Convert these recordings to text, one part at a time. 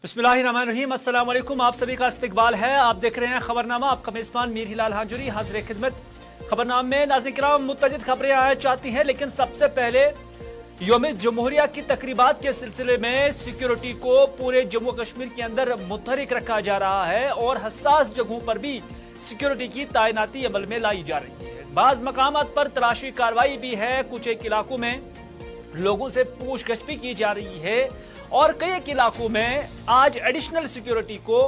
बिस्मिल्लाहिर्रहमानिर्रहीम, अस्सलाम वालेकुम। आप सभी का इस्तकबाल है। आप देख रहे हैं खबरनामा। आपका मेज़बान मीर हिलाल हांजुरी हाजिर खिदमत। खबरनामे में नाज़रीन किराम मुतअद्दिद खबरें आना चाहती हैं, लेकिन सबसे पहले यौम जमहूरिया की तकरीबात के सिलसिले में सिक्योरिटी को पूरे जम्मू कश्मीर के अंदर मुतहरिक रखा जा रहा है और हसास जगहों पर भी सिक्योरिटी की तैनाती अमल में लाई जा रही है। बाज़ मकामात पर तलाशी कार्रवाई भी है। कुछ एक इलाकों में लोगों से पूछगछ भी की जा रही है और कई एक इलाकों में आज एडिशनल सिक्योरिटी को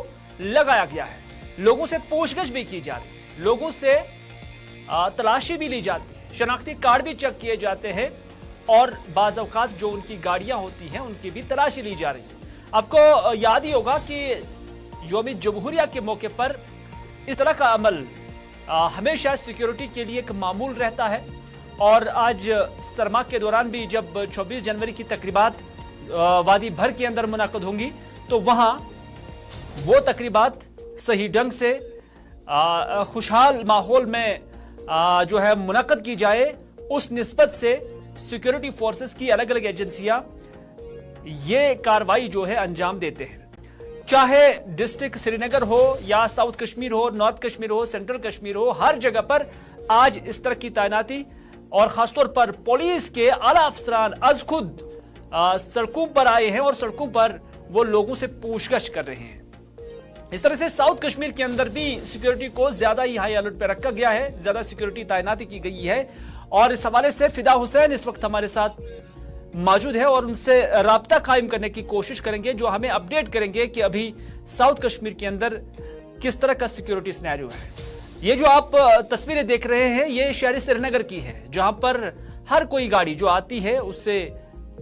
लगाया गया है। लोगों से पूछगछ भी की जा रही है, लोगों से तलाशी भी ली जाती है, शनाख्ती कार्ड भी चेक किए जाते हैं और बाज़ औक़ात जो उनकी गाड़ियां होती हैं उनकी भी तलाशी ली जा रही है। आपको याद ही होगा कि यौम जमहूरिया के मौके पर इस तरह का अमल हमेशा सिक्योरिटी के लिए एक मामूल रहता है और आज सरमा के दौरान भी जब 26 जनवरी की तकरीबात वादी भर के अंदर मुनाक़िद होंगी तो वहां वो तकरीबात सही ढंग से खुशहाल माहौल में जो है मुनाक़िद की जाए, उस निस्बत से सिक्योरिटी फोर्सेस की अलग अलग एजेंसियां ये कार्रवाई जो है अंजाम देते हैं। चाहे डिस्ट्रिक्ट श्रीनगर हो या साउथ कश्मीर हो, नॉर्थ कश्मीर हो, सेंट्रल कश्मीर हो, हर जगह पर आज इस तरह की तैनाती और खासतौर पर पुलिस के आला अफसरान आज खुद सड़कों पर आए हैं और सड़कों पर वो लोगों से पूछगछ कर रहे हैं। इस तरह से साउथ कश्मीर के अंदर भी सिक्योरिटी को ज्यादा ही हाई अलर्ट पर रखा गया है, ज्यादा सिक्योरिटी तैनाती की गई है और इस हवाले से फिदा हुसैन इस वक्त हमारे साथ मौजूद है और उनसे राब्ता कायम करने की कोशिश करेंगे, जो हमें अपडेट करेंगे कि अभी साउथ कश्मीर के अंदर किस तरह का सिक्योरिटी सिनेरियो है। ये जो आप तस्वीरें देख रहे हैं ये शहर श्रीनगर की है, जहां पर हर कोई गाड़ी जो आती है उससे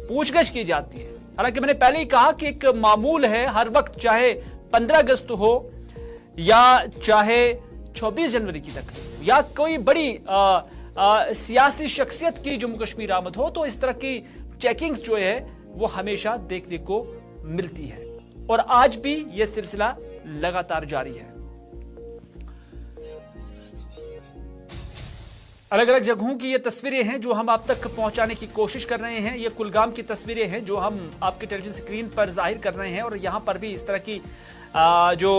पूछगछ की जाती है। हालांकि मैंने पहले ही कहा कि एक मामूल है हर वक्त, चाहे 15 अगस्त हो या चाहे 26 जनवरी की तकरीब या कोई बड़ी सियासी शख्सियत की जम्मू कश्मीर आमद हो, तो इस तरह की चेकिंग्स जो है वो हमेशा देखने को मिलती है और आज भी यह सिलसिला लगातार जारी है। अलग अलग जगहों की ये तस्वीरें हैं जो हम आप तक पहुंचाने की कोशिश कर रहे हैं। ये कुलगाम की तस्वीरें हैं जो हम आपके टेलीविजन स्क्रीन पर जाहिर कर रहे हैं और यहां पर भी इस तरह की जो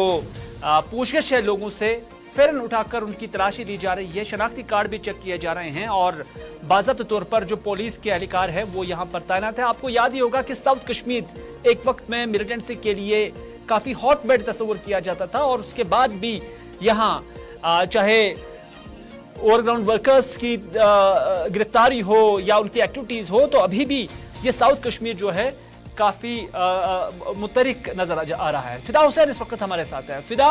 पूछगछ है लोगों से फौरन उठाकर उनकी तलाशी ली जा रही है। शनाख्ती कार्ड भी चेक किए जा रहे हैं और बाज़ाब्ता तौर पर जो पुलिस के एहलकार है वो यहाँ पर तैनात है। आपको याद ही होगा कि साउथ कश्मीर एक वक्त में मिलिटेंसी के लिए काफी हॉट बेड तस्वुर किया जाता था और उसके बाद भी यहाँ चाहे ओवरग्राउंड वर्कर्स की गिरफ्तारी हो या उनकी एक्टिविटीज हो, तो अभी भी ये साउथ कश्मीर जो है काफी मुतहरिक नजर आ रहा है। फिदा हुसैन इस वक्त हमारे साथ है। फिदा,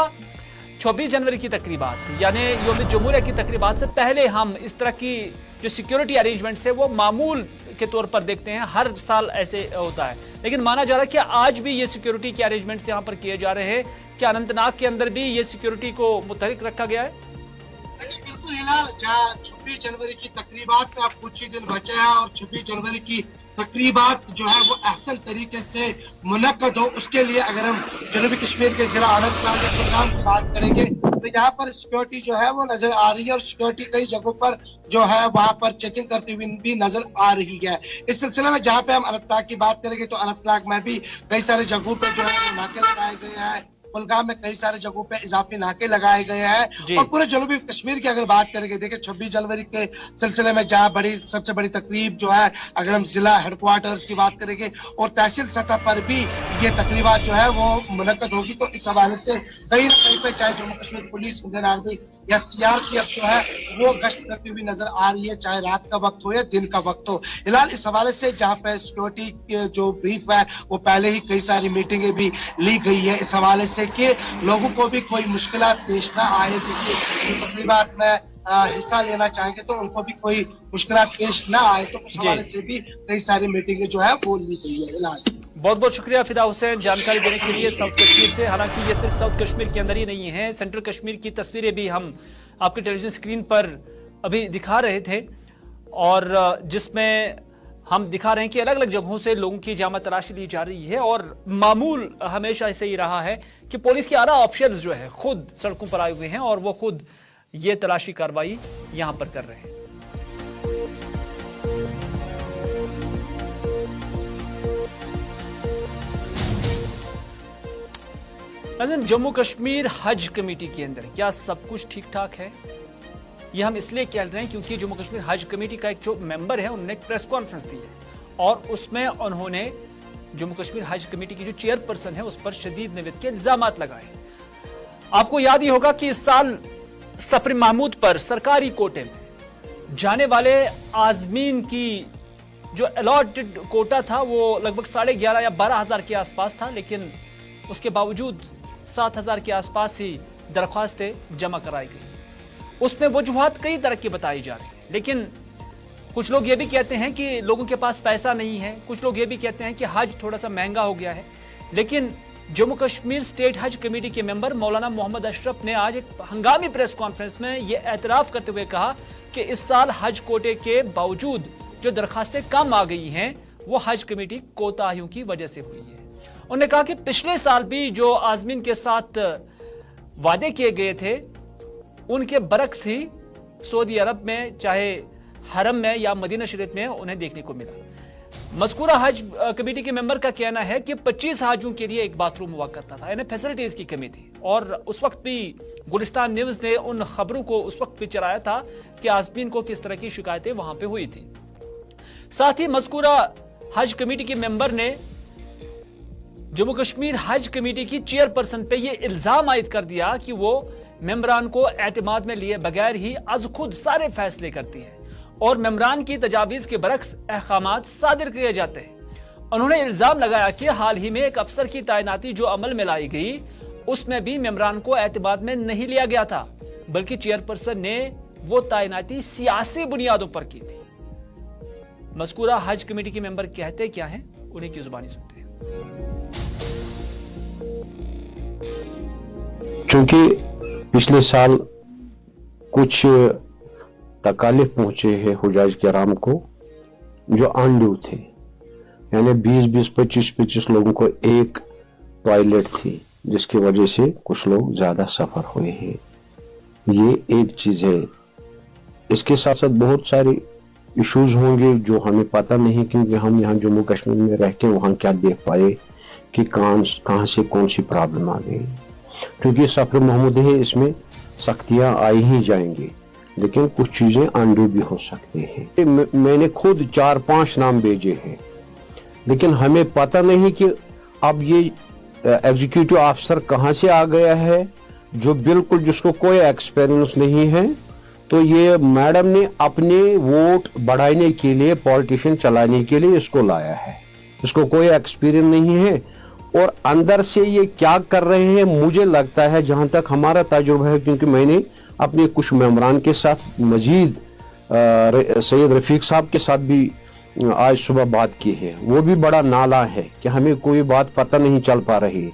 26 जनवरी की तकरीबात यानी यौम जमहूरिया की तकरीबात से पहले हम इस तरह की जो सिक्योरिटी अरेंजमेंट्स है वो मामूल के तौर पर देखते हैं, हर साल ऐसे होता है, लेकिन माना जा रहा है कि आज भी ये सिक्योरिटी के अरेंजमेंट्स यहाँ पर किए जा रहे हैं। क्या अनंतनाग के अंदर भी ये सिक्योरिटी को मुतहरिक रखा गया है? बिल्कुल हिलाल, जहाँ 26 जनवरी की तकरीबात में अब कुछ ही दिन बचे हैं और 26 जनवरी की तकरीबात जो है वो अहसन तरीके से मुनक्कद हो, उसके लिए अगर हम जनूबी कश्मीर के जिला अनंतनाग कुलगाम की बात करेंगे तो यहाँ पर सिक्योरिटी जो है वो नजर आ रही है और सिक्योरिटी कई जगहों पर जो है वहाँ पर चेकिंग करती हुई भी नजर आ रही है। इस सिलसिले में जहाँ पे हम अनंतनाग की बात करेंगे तो अनंतनाग में भी कई सारे जगहों पर जो है नाके लगाए गए हैं, कुलगाम में कई सारे जगहों पे इजाफी नाके लगाए गए हैं और पूरे जनूबी कश्मीर की अगर बात करेंगे, देखिए 26 जनवरी के सिलसिले में जहाँ सबसे बड़ी तकरीब जो है अगर हम जिला हेडक्वार्टर्स की बात करेंगे और तहसील सतह पर भी ये तकरीबात जो है वो मुनक्कद होगी, तो इस हवाले से कहीं न कहीं पे चाहे Jammu Kashmir police, Indian army या सीआरपीएफ जो है वो गश्त करती हुई नजर आ रही है, चाहे रात का वक्त हो या दिन का वक्त हो। फिलहाल इस हवाले से जहाँ पे सिक्योरिटी जो ब्रीफ है वो पहले ही कई सारी मीटिंगें भी ली गई है इस हवाले से कि लोगों को भी कोई मुश्किलात पेश ना आए, तकरीबात में हिस्सा लेना चाहेंगे तो उनको भी कोई मुश्किलात पेश ना आए, तो उस हवाले से भी कई सारी मीटिंगें जो है वो ली गई है। बहुत बहुत शुक्रिया फिदा हुसैन जानकारी देने के लिए साउथ कश्मीर से। हालांकि ये सिर्फ साउथ कश्मीर के अंदर ही नहीं है, सेंट्रल कश्मीर की तस्वीरें भी हम आपके टेलीविजन स्क्रीन पर अभी दिखा रहे थे और जिसमें हम दिखा रहे हैं कि अलग अलग जगहों से लोगों की जामा तलाशी ली जा रही है और मामूल हमेशा ऐसे ही रहा है कि पुलिस के आला ऑफिसर्स जो है खुद सड़कों पर आए हुए हैं और वो खुद ये तलाशी कार्रवाई यहां पर कर रहे हैं। नाज़रीन, जम्मू कश्मीर हज कमेटी के अंदर क्या सब कुछ ठीक ठाक है? ये हम इसलिए कह रहे हैं क्योंकि जम्मू कश्मीर हज कमेटी का एक जो मेंबर है उन्होंने एक प्रेस कॉन्फ्रेंस दी है और उसमें उन्होंने जम्मू कश्मीर हज कमेटी की जो चेयरपर्सन है उस पर शदीद नवीद के इल्जामात लगाए। आपको याद ही होगा कि इस साल सफर महमूद पर सरकारी कोटे में जाने वाले आजमीन की जो अलॉटेड कोटा था वो लगभग 11,500 या 12,000 के आसपास था, लेकिन उसके बावजूद 7,000 के आसपास ही दरख्वास्तें जमा कराई गई। उसमें वजूहात कई तरह की बताई जा रही, लेकिन कुछ लोग ये भी कहते हैं कि लोगों के पास पैसा नहीं है, कुछ लोग ये भी कहते हैं कि हज थोड़ा सा महंगा हो गया है। लेकिन जम्मू कश्मीर स्टेट हज कमेटी के मेंबर मौलाना मोहम्मद अशरफ ने आज एक हंगामी प्रेस कॉन्फ्रेंस में ये एतराफ करते हुए कहा कि इस साल हज कोटे के बावजूद जो दरखास्तें कम आ गई हैं वो हज कमेटी कोताहियों की वजह से हुई है। उन्होंने कहा कि पिछले साल भी जो आजमीन के साथ वादे किए गए थे उनके बरक्स ही सऊदी अरब में, चाहे हरम में या मदीना शरीफ में, उन्हें देखने को मिला। मज़कूरा हज कमेटी के मेंबर का कहना है कि 25 हाजियों के लिए एक बाथरूम हुआ करता था, यानी फैसिलिटीज की कमी थी। और उस वक्त भी गुलिस्तान न्यूज ने उन खबरों को उस वक्त भी चलाया था कि आजमीन को किस तरह की शिकायतें वहां पे हुई थी। साथ ही मज़कूरा हज कमेटी के मेंबर ने जम्मू कश्मीर हज कमेटी की चेयरपर्सन पे ये इल्जाम आयद कर दिया कि वो मेंबरान को एतमाद में लिए बगैर ही आज खुद सारे फैसले करती है और मेंबरान की तजावीज के बरक्स अहकामात सादिर किए जाते हैं। उन्होंने इल्जाम लगाया कि हाल ही में एक अफसर की तैनाती जो अमल में लाई गई उसमें भी मेंबरान को एतमाद में नहीं लिया गया था, बल्कि चेयरपर्सन ने वो तैनाती सियासी बुनियादों पर की थी। मज़कूरा हज कमेटी के मेंबर कहते क्या हैं, उन्हीं की जुबानी सुनते हैं। चूंकि पिछले साल कुछ तकालिफ पहुंचे हैं हुजाज किराम को जो अनड्यू थे, यानी 20-20, 25-25 लोगों को एक टॉयलेट थी, जिसकी वजह से कुछ लोग ज्यादा सफर हुए हैं। ये एक चीज है। इसके साथ साथ बहुत सारे इश्यूज होंगे जो हमें पता नहीं, क्योंकि हम यहाँ जम्मू कश्मीर में रह के वहां क्या देख पाए कि कहां से कौन सी प्रॉब्लम आ गई। क्योंकि सफर महमूद है, इसमें सख्तियां आई ही जाएंगी, लेकिन कुछ चीजें अनडू भी हो सकती हैं। मैंने खुद 4-5 नाम भेजे हैं, लेकिन हमें पता नहीं कि अब ये एग्जीक्यूटिव ऑफिसर कहां से आ गया है जो बिल्कुल जिसको कोई एक्सपीरियंस नहीं है। तो ये मैडम ने अपने वोट बढ़ाने के लिए, पॉलिटिशियन चलाने के लिए इसको लाया है। इसको कोई एक्सपीरियंस नहीं है और अंदर से ये क्या कर रहे हैं मुझे लगता है, जहां तक हमारा तजुर्बा है, क्योंकि मैंने अपने कुछ मेंबरान के साथ मजीद सैयद रफीक साहब के साथ भी आज सुबह बात की है, वो भी बड़ा नाला है कि हमें कोई बात पता नहीं चल पा रही।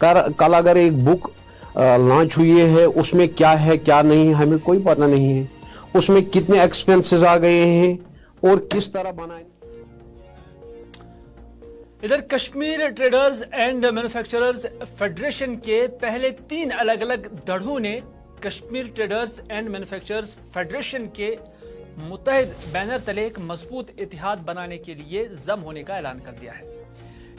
कल अगर एक बुक लॉन्च हुई है उसमें क्या है क्या नहीं है हमें कोई पता नहीं है, उसमें कितने एक्सपेंसेस आ गए हैं और किस तरह बनाए। इधर Kashmir traders and manufacturers federation के पहले 3 अलग अलग धड़ों ने Kashmir traders and manufacturers federation के मुत्तहिद बैनर तले एक मजबूत इतिहाद बनाने के लिए जम होने का ऐलान कर दिया है।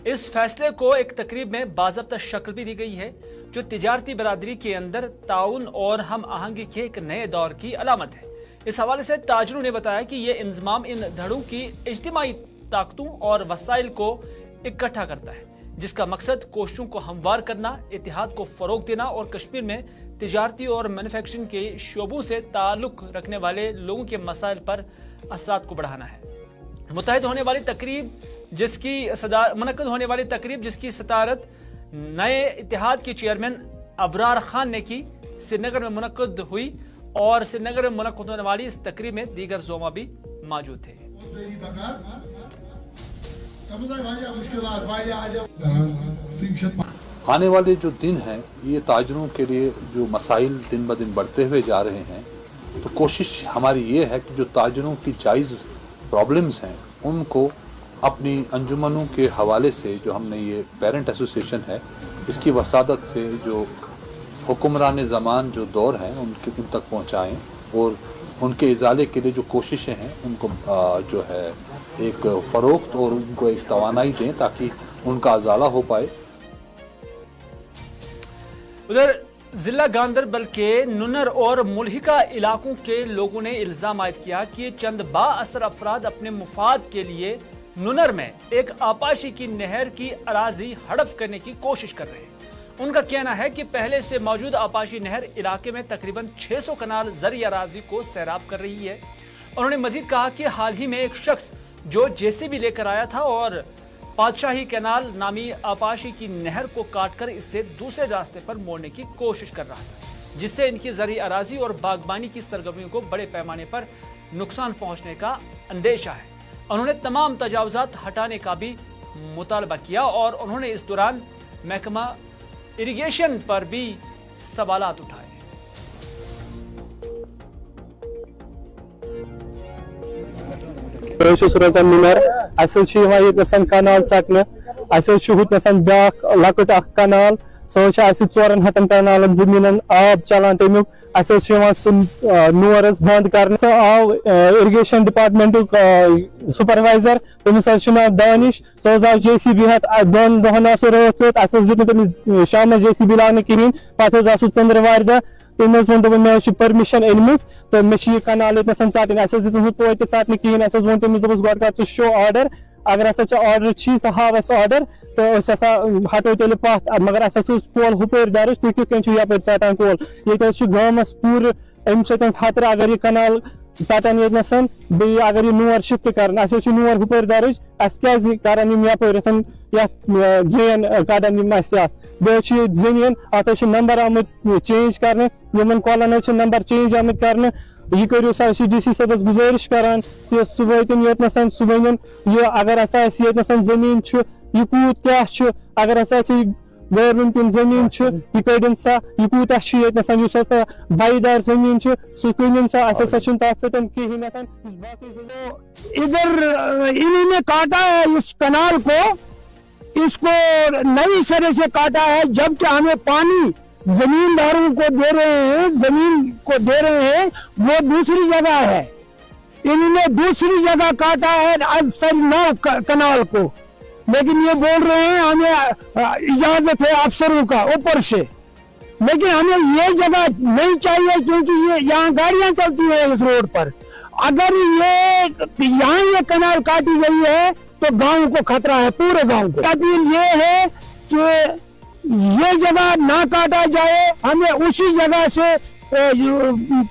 इस फैसले को एक तकरीब में बाज़ाब्ता शक्ल भी दी गई है, जो तिजारती बरादरी के अंदर ताउन और हम आहंगी के एक नए दौर की अलामत है। इस हवाले से ताजरों ने बताया कि यह इंजमाम इन धड़ों की इज्तिमाई ताकतों और वसाइल को इकट्ठा करता है, जिसका मकसद कोशिशों को हमवार करना, इतिहाद को फरोग देना और कश्मीर में तिजारती और मैन्युफैक्चरिंग के शोबों से ताल्लुक रखने वाले लोगों के मसाइल पर असरात को बढ़ाना है। मुत्तहिद होने वाली तकरीब जिसकी सदारत नए इतिहाद के चेयरमैन अबरार खान ने की, श्रीनगर में मुनक्कद हुई और श्रीनगर में मुनक्कद होने वाली इस तकरीब में दीगर ज़ोमा भी मौजूद थे। आने वाले जो दिन हैं ये ताजरों के लिए जो मसाइल दिन ब दिन बढ़ते हुए जा रहे हैं, तो कोशिश हमारी ये है कि जो ताजरों की जायज़ प्रॉब्लम्स हैं उनको अपनी अंजुमनों के हवाले से, जो हमने ये पेरेंट एसोसिएशन है इसकी वसादत से जो हुक्मरान ज़मान जो दौर हैं उन तक पहुँचाएँ और उनके इजाले के लिए जो कोशिशें हैं उनको जो है एक फ़रोख्त और उनको एक तवानाई दें ताकि उनका अजाला हो पाए। उधर जिला गांधरबल के नुनर और मुल्हिका इलाकों के लोगों ने इल्जाम आयद किया कि चंद बाअसर अफराद अपने मुफाद के लिए नुनर में एक आपाशी की नहर की अराजी हड़प करने की कोशिश कर रहे हैं। उनका कहना है कि पहले से मौजूद आपाशी नहर इलाके में तकरीबन 600 कनाल ज़री अराजी को सैराब कर रही है। उन्होंने मजीद कहा कि हाल ही में एक शख्स जो जेसीबी लेकर आया था और पातशाही कैनाल नामी आपाशी की नहर को काटकर इससे दूसरे रास्ते पर मोड़ने की कोशिश कर रहा था, जिससे इनकी ज़री अराजी और बागबानी की सरगर्मियों को बड़े पैमाने पर नुकसान पहुंचने का अंदेशा है। उन्होंने तमाम तजावुज़ात हटाने का भी मुतालबा किया और उन्होंने इस दौरान महकमा इरिगेशन पर भी सवालात उठाए। रोजान नुनर कनाल चटन ब्या लकट कनाल सो 4 हतन कनाल जमीन आब चलान तमुक नोर बंद कर आव इरिगेशन डिपार्टमेंट सुपरवाइजर तमिस नाव दानिश सो आव JCB हथ 2 दोहन रात पे शाम JCB लाने कहें पे चंद्रवार दह तमें वो मे परमिशन अनम तो मे कनाल ٹن توتہ ٹنہ کہین वो तमिस गो कर शो आर्डर अगर हसा आर्डर सा हाव आर्डर तो हटो तेल पथ मगर कोल हुपर दर्ज तुम कित यप ٹان कोल ये गामस पूरे अम खतर अगर यह कनाल ٹان ये बी अगर यह नोर शिफ्ट कर नोर हुपर दर्ज क्या यप गेन कड़न बे जमीन अत नंबर आमुत चेंज कर कॉलन नंबर चेंज आमुत कर यह करो DC सबस गुजारिश करान कि सुबह योतन सुबह यह अगर हसा जमीन यह कूत क्या अगर हसा गवर्नमेंट जमीन यह कड़न सा यह कूत हसा बाईदार जमीन सह कन सा कहें इधर इन्होंने काटा है इस कनाल को, इसको नई सिरे से काटा है, जबकि हमें पानी जमींदारों को दे रहे हैं, जमीन को दे रहे हैं, वो दूसरी जगह है। इन्होंने दूसरी जगह काटा है अजसर 9 कनाल को, लेकिन ये बोल रहे हैं हमें इजाजत है अफसरों का ऊपर से, लेकिन हमें ये जगह नहीं चाहिए क्योंकि ये यहाँ गाड़ियां चलती है इस रोड पर। अगर यहाँ ये कनाल काटी गई है तो गांव को खतरा है, पूरे गांव को। अपील ये है कि ये जगह ना काटा जाए, हमें उसी जगह से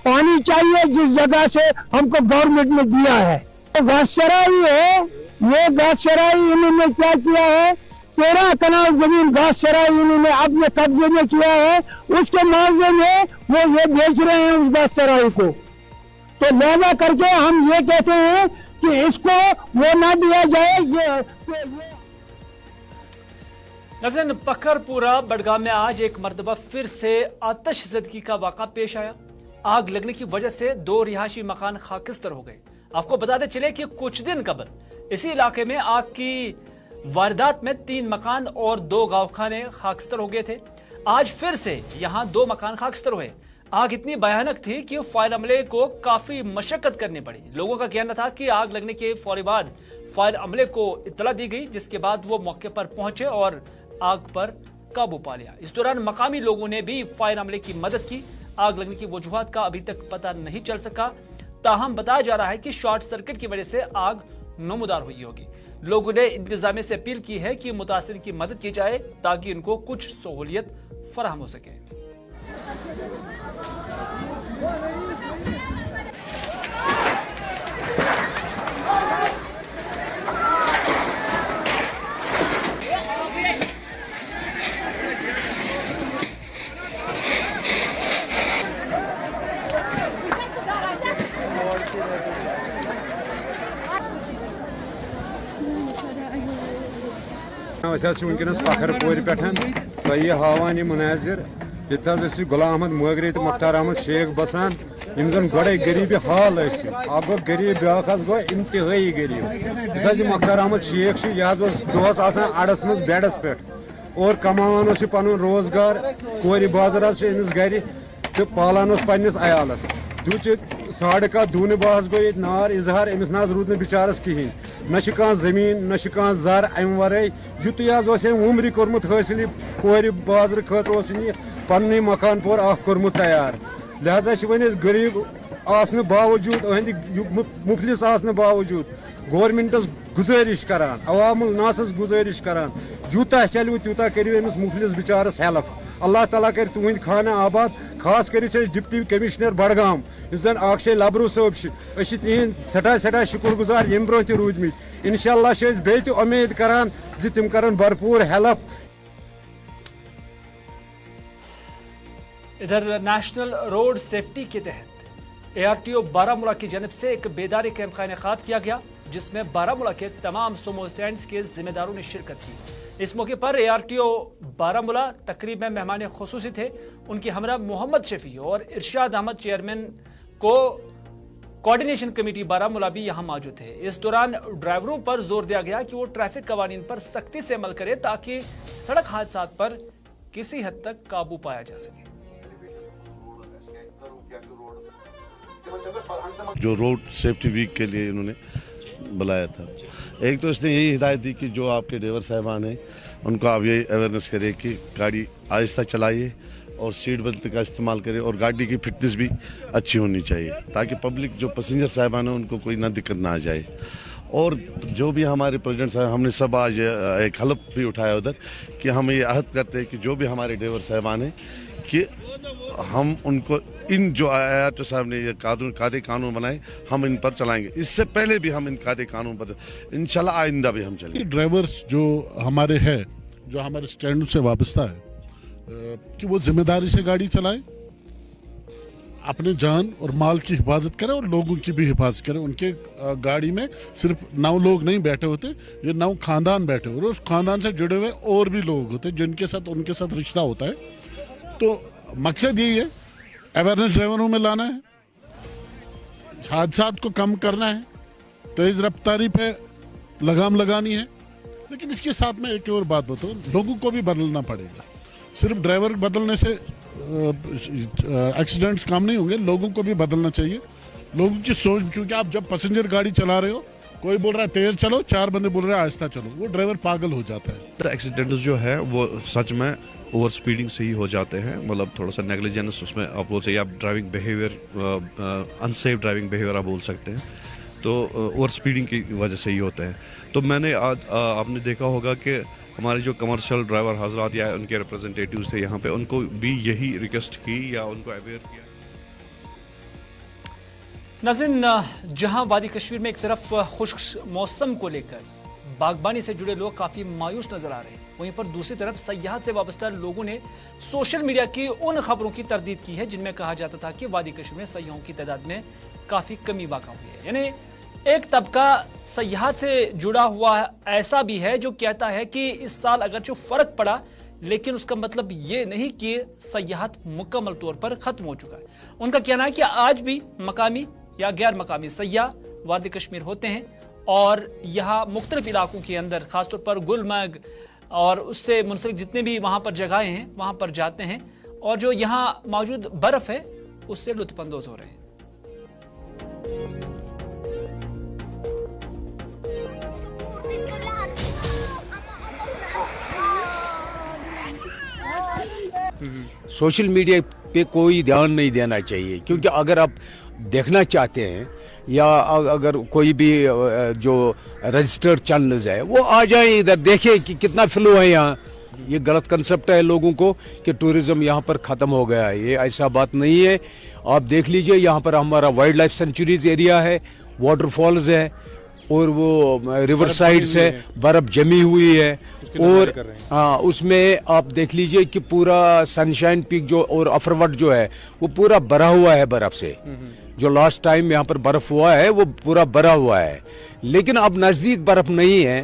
पानी चाहिए जिस जगह से हमको गवर्नमेंट ने दिया है। तो घास चराई है, ये घास चराई इन्होंने क्या किया है, 13 कनाल जमीन घास चराई इन्होंने अपने कब्जे में किया है, उसके मुआवजे में वो ये बेच रहे हैं उस घास चराई को। तो लिहाजा करके हम ये कहते हैं कि इसको वो ना दिया जाए। नाज़रीन, पखरपुरा बडगाम में आज एक मरतबा फिर से आतिशज़दगी का वाक़ा पेश आया। आग लगने की वजह से 2 रिहायशी मकान खाकिस्तर हो गए। आपको बताते चले कि कुछ दिन कबल इसी इलाके में आग की वारदात में 3 मकान और 2 गाँवखाने खाकिस्तर हो गए थे। आज फिर से यहाँ 2 मकान खाकिस्तर हुए। आग इतनी भयानक थी कि फायर अमले को काफी मशक्कत करनी पड़ी। लोगों का कहना था कि आग लगने के फौरी बाद फायर अमले को इत्तला दी गई, जिसके बाद वो मौके पर पहुंचे और आग पर काबू पा लिया। इस दौरान मकामी लोगों ने भी फायर अमले की मदद की। आग लगने की वजूहात का अभी तक पता नहीं चल सका, ताहम बताया जा रहा है कि शॉर्ट सर्किट की वजह से आग नमूदार हुई होगी। लोगों ने इंतजामिया से अपील की है कि मुतासिर की मदद की जाए ताकि इनको कुछ सहूलियत फराहम हो सके। वनकस पखरपुर पे ये हावान यह मुनाजिर ये गुलाम अहमद मोगरी तो मुख्तार अहमद शेख बसान इन जन गड़े गरीबी हाल अब गो गरीब ब्या गो इंतहाई गरीब। इस मुख्तार अहमद शेख यह दोस अड़स मज बेडस पे और कमान पन रोजगार कोर बाजार अमिस गर तो पालान पन्नस अयालस दुच साढ़ का दून बहस गो ये नार इजहार अमिस ना रूद न बिचारस कहें न जमीन न जर अम वर युत उम्र कर्मुत हासिल कोर बाजार खतर पन्नी मकान पोर कोर्मुत तैयार लिहाजा वन गरीब आसने बावजूद मुखलिस आसने बावजूद गवर्नमेंटस गुजारिश करान अवामुल नासस गुजारिश करान जूता चलो तूता करो अमिस मुखलिस बिचारस हेल्प अल्लाह ताला कर तुहद खाना आबाद खास कर डिप्टी कमिश्नर बडगाम जन अक्षय लबरू सोब तिहद सठा शुक्र गुजार यम ब्रो रूदमित इंशाअल्लाह बे उम्मीद करान तिम करन भरपूर हेल्प। इधर नेशनल रोड सेफ्टी के तहत ARTO बारामूला की जानब से एक बेदारी कैंप का इनेकाद किया गया जिसमें बारामूला के तमाम सुमो स्टैंड्स के जिम्मेदारों ने शिरकत की। इस मौके पर ARTO बारामूला तकरीब में मेहमान खुसूसी थे। उनकी हमरा मोहम्मद शफी और इरशाद अहमद चेयरमैन को कोऑर्डिनेशन कमेटी बारामूला भी यहां मौजूद थे। इस दौरान ड्राइवरों पर जोर दिया गया कि वो ट्रैफिक कवानीन पर सख्ती से अमल करें ताकि सड़क हादसा पर किसी हद तक काबू पाया जा सके। जो रोड सेफ्टी वीक के लिए इन्होंने बुलाया था, एक तो इसने यही हिदायत दी कि जो आपके ड्राइवर साहबान हैं उनको आप यही अवेयरनेस करें कि गाड़ी आहिस्ता चलाइए और सीट बेल्ट का इस्तेमाल करें और गाड़ी की फिटनेस भी अच्छी होनी चाहिए ताकि पब्लिक जो पैसेंजर साहबान हैं उनको कोई ना दिक्कत ना आ जाए। और जो भी हमारे प्रेसिडेंट साहब हमने सब आज एक हलफ भी उठाया उधर कि हम ये अहद करते हैं कि जो भी हमारे ड्राइवर साहबान हैं कि हम उनको इन जो ARTO साहब ने ये कायदे कानून बनाए हम इन पर चलाएंगे। इससे पहले भी हम इन कायदे कानून पर इंशाल्लाह आइंदा भी हम चलेंगे। ड्राइवर्स जो हमारे हैं जो हमारे स्टैंड से वाबस्ता है कि वो जिम्मेदारी से गाड़ी चलाए, अपने जान और माल की हिफाजत करें और लोगों की भी हिफाजत करें। उनके गाड़ी में सिर्फ 9 लोग नहीं बैठे होते, ये 9 खानदान बैठे और उस खानदान से जुड़े हुए और भी लोग होते जिनके साथ उनके साथ रिश्ता होता है। तो मकसद यही है अवेयरनेस ड्राइवरों में लाना है, हादसात को कम करना है, तेज रफ्तारी पे लगाम लगानी है। लेकिन इसके साथ में एक और बात बताऊं, लोगों को भी बदलना पड़ेगा। सिर्फ ड्राइवर बदलने से एक्सीडेंट्स काम नहीं होंगे, लोगों को भी बदलना चाहिए। लोगों की सोच, क्योंकि आप जब पैसेंजर गाड़ी चला रहे हो, कोई बोल रहा है तेज चलो, 4 बंदे बोल रहे हैं आहिस्ता चलो, वो ड्राइवर पागल हो जाता है। एक्सीडेंट्स जो है वो सच में ओवर स्पीडिंग से ही हो जाते हैं, मतलब थोड़ा सा नेग्लिजेंस उसमें आप बोल सकते हैं, आप driving behaviour unsafe driving behaviour आप बोल सकते हैं, तो ओवर स्पीडिंग की वजह से ही होते हैं। तो मैंने आज आपने देखा होगा कि हमारे जो कमर्शियल ड्राइवर हजरात या उनके रिप्रेजेंटेटिव्स थे यहाँ पे, उनको भी यही रिक्वेस्ट की या उनको अवेयर किया। नाज़रीन, जहां वादी कश्मीर में एक तरफ खुश्क मौसम को लेकर बागबानी से जुड़े लोग काफी मायूस नजर आ रहे हैं, वहीं पर दूसरी तरफ सयाहत से वाबस्ता लोगों ने सोशल मीडिया की उन खबरों की तरदीद की है जिनमें कहा जाता था कि वादी कश्मीर में सयाहों की तादाद में काफी कमी वाक़ा हुई है। यानी एक तबका सयाहत से जुड़ा हुआ ऐसा भी है जो कहता है कि इस साल अगरचो फर्क पड़ा लेकिन उसका मतलब ये नहीं कि सयाहत मुकम्मल तौर पर खत्म हो चुका है। उनका कहना है कि आज भी मकामी या गैर मकामी सयाह वादी कश्मीर होते हैं और यहाँ मुख्तलिफ इलाकों के अंदर खासतौर पर गुलमर्ग और उससे मुंसलिक जितने भी वहाँ पर जगहें हैं वहाँ पर जाते हैं और जो यहाँ मौजूद बर्फ़ है उससे लुत्फ़अंदोज़ हो रहे हैं। सोशल मीडिया पे कोई ध्यान नहीं देना चाहिए, क्योंकि अगर आप देखना चाहते हैं या अगर कोई भी जो रजिस्टर्ड चैनल्स है वो आ जाए इधर, देखें कि कितना फ्लो है यहाँ। ये गलत कंसेप्ट है लोगों को कि टूरिज्म यहाँ पर ख़त्म हो गया है, ये ऐसा बात नहीं है। आप देख लीजिए यहाँ पर हमारा वाइल्ड लाइफ सेंचुरीज एरिया है, वाटरफॉल्स है और वो रिवर साइड्स है, बर्फ जमी हुई है और हाँ उसमें आप देख लीजिए कि पूरा सनशाइन पीक जो और अफरवट जो है वो पूरा भरा हुआ है बर्फ से। जो लास्ट टाइम यहाँ पर बर्फ हुआ है वो पूरा भरा हुआ है, लेकिन अब नजदीक बर्फ नहीं है।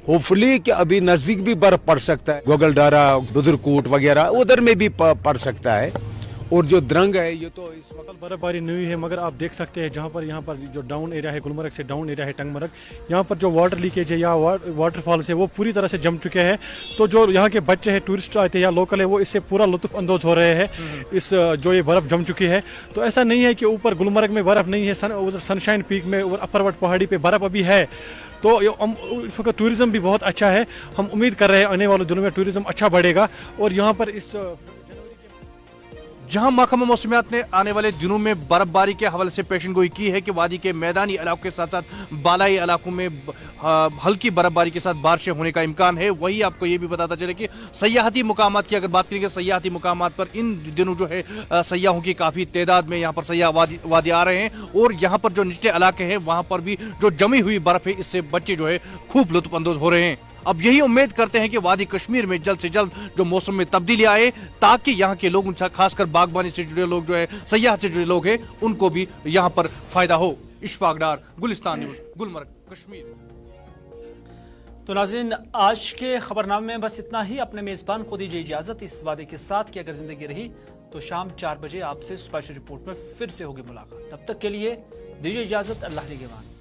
होपफुली कि अभी नजदीक भी बर्फ पड़ सकता है, गोगलडारा, बुदरकोट वगैरह उधर में भी पड़ सकता है। और जो द्रंग है ये तो इस वक्त बर्फबारी नहीं हुई है, मगर आप देख सकते हैं जहाँ पर यहाँ पर जो डाउन एरिया है, गुलमर्ग से डाउन एरिया है टंगमर्ग, यहाँ पर जो वाटर लीकेज है या वाटरफॉल्स है वो पूरी तरह से जम चुके हैं। तो जो यहाँ के बच्चे हैं, टूरिस्ट आते हैं या लोकल है, वो इससे पूरा लुत्फ अंदोज हो रहे हैं इस जो ये बर्फ़ जम चुकी है। तो ऐसा नहीं है कि ऊपर गुलमर्ग में बर्फ़ नहीं है, उधर सनशाइन पीक में और अफरवट पहाड़ी पर बर्फ़ अभी है। तो इस वक्त टूरिज़्म भी बहुत अच्छा है। हम उम्मीद कर रहे हैं आने वाले दिनों में टूरिज़्म अच्छा बढ़ेगा और यहाँ पर इस जहां महकमा मौसमियात ने आने वाले दिनों में बर्फबारी के हवाले से पेशन गोई की है कि वादी के मैदानी इलाकों के साथ साथ बालाई इलाकों में हल्की बर्फबारी के साथ बारिशें होने का इम्कान है। वही आपको ये भी बताता चले कि सयाहती मुकामात की अगर बात करेंगे, सयाहती मुकामात पर इन दिनों जो है सयाहों की काफ़ी तादाद में यहाँ पर सयाह वादी आ रहे हैं और यहाँ पर जो निचले इलाके हैं वहाँ पर भी जो जमी हुई बर्फ है इससे बच्चे जो है खूब लुत्फ अंदोज हो रहे हैं। अब यही उम्मीद करते हैं कि वादी कश्मीर में जल्द से जल्द जो मौसम में तब्दीली आए ताकि यहाँ के लोग, खासकर बागबानी से जुड़े लोग जो है, सयाहत से जुड़े लोग हैं, उनको भी यहाँ पर फायदा हो। इशफाक डार, गुलिस्तान न्यूज़, गुलमर्ग, कश्मीर। तो नाज़रीन, आज के खबरनामे में बस इतना ही। अपने मेज़बान को दीजिए इजाज़त इस वादे के साथ कि अगर जिंदगी रही तो शाम 4 बजे आपसे स्पेशल रिपोर्ट में फिर से होगी मुलाकात। तब तक के लिए दीजिए इजाज़त। अल्लाह निगहबान।